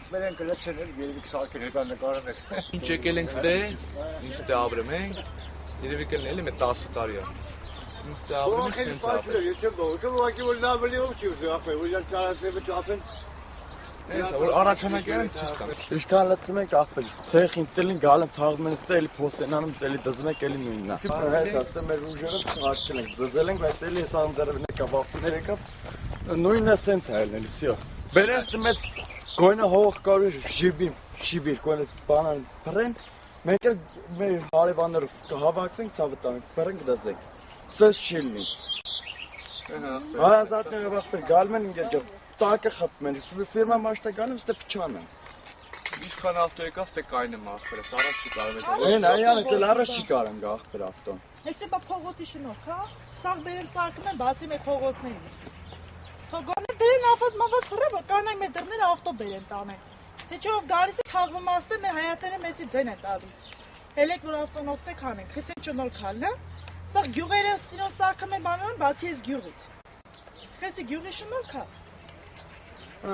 Մենք գլացել ենք երևի քսակեն հետան նկարել ենք։ Ինչ եկել ենք ստե, ինչ ստե ապրում ենք, երևի կլնել եմ 10 տարի է։ Ինչ ստե ապրում ենք սենց ապրում։ Եթե ուղղակի որ լավ լինում չի ուզում ապրել, որ ճարացել չափեն։ Էս որ առաջանակել են ցույց տամ։ Ինչքան լծում ենք ախպեր, ցեխին տելին գալում թաղում են ստե, էլի փոսենանում, էլի դզում ենք, էլի նույնն է։ Այս աստե մեր ուժերով չհարկել ենք, դզել ենք, բայց էլի հեսա անձարևն եկավ, աղբիներ եկավ, նույնն է սենց է ելնել, սյո։ Բերես դմետ Գոյնը հող կարուր շիբիր, գոյնը բանան պրեն, մենք էլ մեր հարևաններով կհավակվենք, ծավը տանենք, պրեն կդզենք, սս չիլնի։ Հայազատները վաղպեր գալում են ինգերջը, տակը խպում են, ֆիրմա մաշտա գալում, ստե պչան են։ Ինչքան ավտո եկավ, ստե կայնը մաղբերս, առաջ չի կարում է։ Են, այանը կել առաջ չի կարում գաղբեր ավտոն։ Հեսի բա փողոցի շնորհք, հա, սաղ բերեմ սարկում են բացի մեր փողոցներից։ Թողոներ դրեն ափած մաված խռը, որ կանայք մեր դռները ավտո բերեն տանեն։ Թե չով գալիս է թաղվում աստե մեր հայատները մեծի ձեն են տալի։ Հելեք որ ավտոն օգտեք հանենք, խիսեն ճնորքալն է։ Սաղ գյուղերը սինոս սարկում են բանան, բացի այս գյուղից։ Խեսի գյուղի շնորհք է։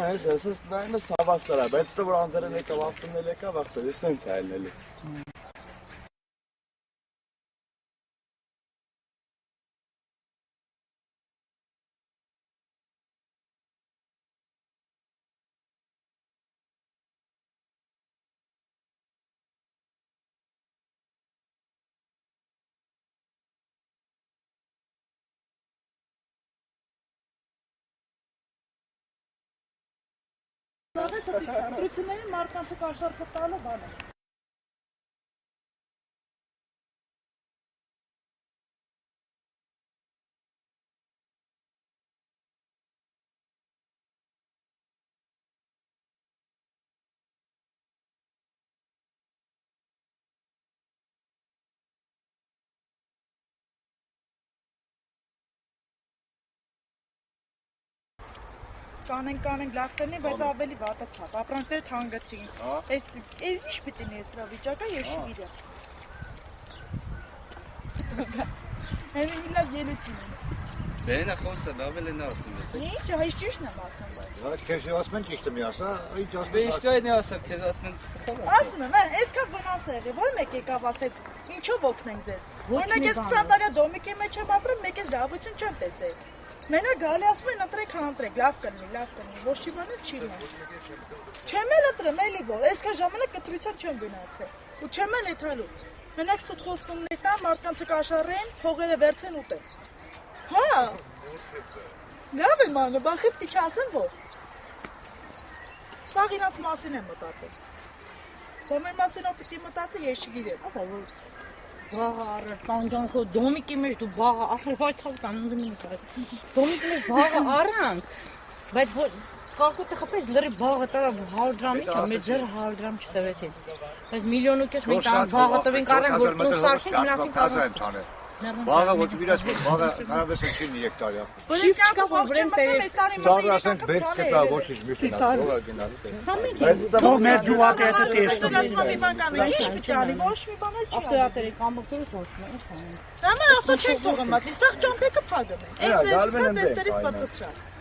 Այս նայում ես հավասար է, բայց որ անձարեն եկավ ավտոն էլ եկավ, ավտո, սենց է ելնելի։ Սաղ է ստիք սանդրություններին մարդկանցը կաշարքը տալը բան է։ Կանենք լավ տնի, բայց ավելի վատը ցավ, ապրանքները թանկացրին, այս ինչ պիտի նի սրա վիճակա և շիվիրը։ Հենի միլավ ելիցին են։ Բենա խոսը լավ էլ են ասում ես։ Ինչ, այս ճիշտն եմ ասում բայց։ Բայց քեզ ասում են ճիշտ եմ ասա, ինչ ասում Բե ինչ կայնի ասեմ, քեզ ասում են սխալ։ Ասում եմ, այսքան վնաս է եղել, որ մեկ եկավ ասեց, ինչով օգնենք ձեզ։ Օրինակ ես 20 տարի դոմիկի մեջ եմ ապրում, մեկ ես լավություն չեմ տեսել։ Մենակ գալի ասում են ընտրեք, հանտրեք, լավ կլինի, ոչ մի բան էլ չի լինի։ Չեմ էլ ընտրեմ, էլի որ, այսքան ժամանակ կտրության չեմ գնացել։ Ու չեմ էլ եթալու։ Մենակ սուտ խոստումներ տան, մարդկանցը կաշառեն, փողերը վերցեն ուտեն։ Հա։ Լավ եմ անը, բա խիպտի չասեմ որ։ Սաղ իրանց մասին եմ մտածել։ Որ մեր մասին ով պիտի մտածի, ես չգիտեմ։ Բաղը առր, տանջանքո դոմիկի մեջ դու բաղը առր, վայ ցավ տանձում եմ կրել։ Դոմիկի մեջ բաղը առանք, բայց կարկուտը խփեց լրի բաղը տրա 100 դրամի, մեր ձեր 100 դրամ չտվեցին։ Բայց միլիոն ու կես մենք տան բաղը տվենք առենք, որ տուն սարքենք, մնացին կազան։ Բաղը ոչ վիրած կոտ, բաղը կարաբես են չին եկտարյա։ Որ ես կապ ողջեմ մտնում ես տարի Ծառը ասենք բերք կտա ոչինչ մի գնաց, ողա գնացել։ Թող մեր ջուվատերը տեսնում։ Դասმა մի բան կանը, քիչ պիտի անի, ոչ մի բան էլ չի։ Ավտոյատերի կամոքերից ոչ մի ինչ անի։ Համա ավտո չեք թողում մատի, սա ճամփեկը փագում է։ Այդ ձեզ սկսած էս դերից բացացրած։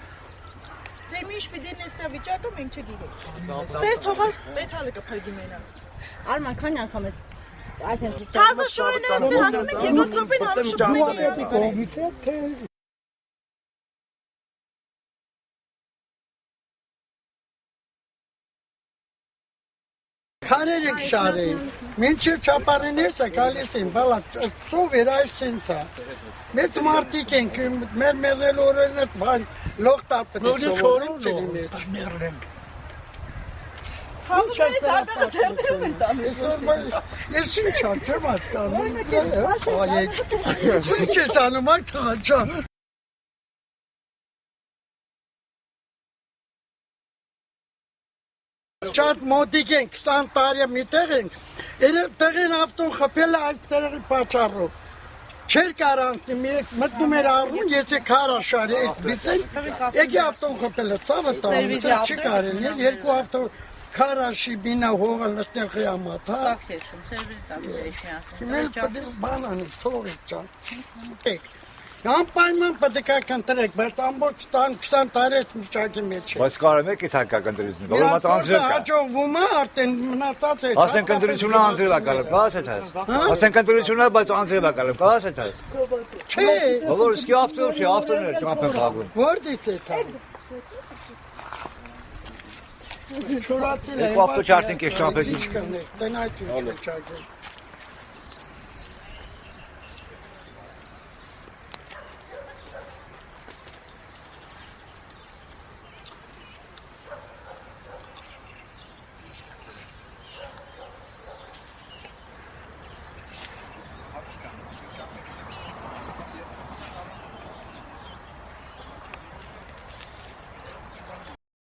Թե ինչ պիտի նստա վիճակը մենք չգիտենք։ Ստես թողա մեթալը կփրկի մենա։ Արման քանի անգամ ես այսպես Թազը շորեները ստե հանում եք երկրորդ րոպին համը շփում եք։ Քարեր եք շարել, մինչև չապարեներս է գալիս են, բալա ծով էր այսինցա, մեծ մարդիկ ենք, մեր մերնել օրերն է բան, լող տապտ է սովորում չելի մեջ։ Համը դականը ձերներում են տանում։ Ես ինչ ան, չեմ ատկանում, ինչ ես անում այդ հաճան։ Շատ մոտիկ ենք, 20 տարի միտեղ ենք, տեղին ավտոն խպել է այդ տեղի պաճառով։ Չեր կարանցի, մտնում էր առուն, ես է քարաշարի այդ բիցեն, եկի ավտոն խպել է, ծավը տանում, չի կարել, երկու ավտո քարաշի բինա հողը նստել խիամատ, հա։ տաքսիշում, սերվիզի տաքսիշում։ Մենք պետք է բան անենք, թողեք ճան։ Անպայման պետք է կընտրեք, բայց ամբողջ 20 տարի այդ միջակի մեջ է։ Բայց կարեմ եք իտ հակա կնդրություն, որը մատ անձրել կա։ Հաջողվում է, արդեն մնացած է։ Ասեն կնդրությունը անձրել է կալեմ, կա ասետ այս։ Ասեն կնդրությունը, բայց անձրել է կալեմ, կա ասետ այս։ Չէ, Որ իսկի ավտո չի, ավտոներ ճամփ են փակում։ որտից է դա։ Շորացել է։ Երկու ավտո չարցին կես ճամփ եք։ Տնայք ինչ չակել։